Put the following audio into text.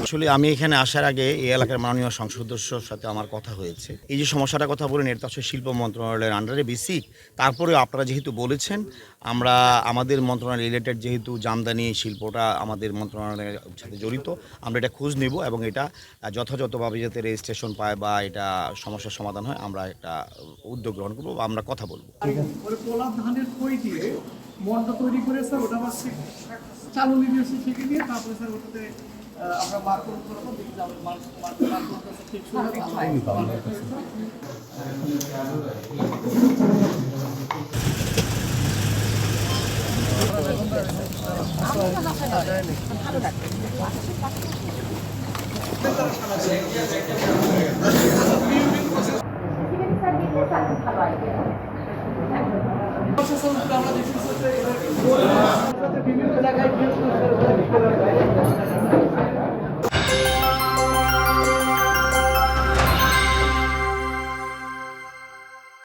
আসলে আমি এখানে আসার আগে এই এলাকার মাননীয় সংসদ সদস্যর সাথে আমার কথা হয়েছে। এই যে সমস্যাটার কথা বলেন, এটা তো আসলে শিল্প মন্ত্রণালয়ের আন্ডারে বেসিক। তারপরেও আপনারা যেহেতু বলেছেন, আমরা আমাদের মন্ত্রণালয় রিলেটেড যেহেতু জামদানি শিল্পটা আমাদের মন্ত্রণালয়ের সাথে জড়িত, আমরা এটা খোঁজ নেব এবং এটা যথাযথভাবে যাতে রেজিস্ট্রেশন পায় বা এটা সমস্যার সমাধান হয়, আমরা একটা উদ্যোগ গ্রহণ করব বা আমরা কথা বলব। পোলাপ ধানের কই দিয়ে মন্ড তৈরি করে স্যার ওটা আবার চালনি দিয়েছি সেকে দিয়ে তারপরে স্যার ওটাতে আমরা মার্কন করবো দেখি যে মার্কন ঠিক আমরা দেখি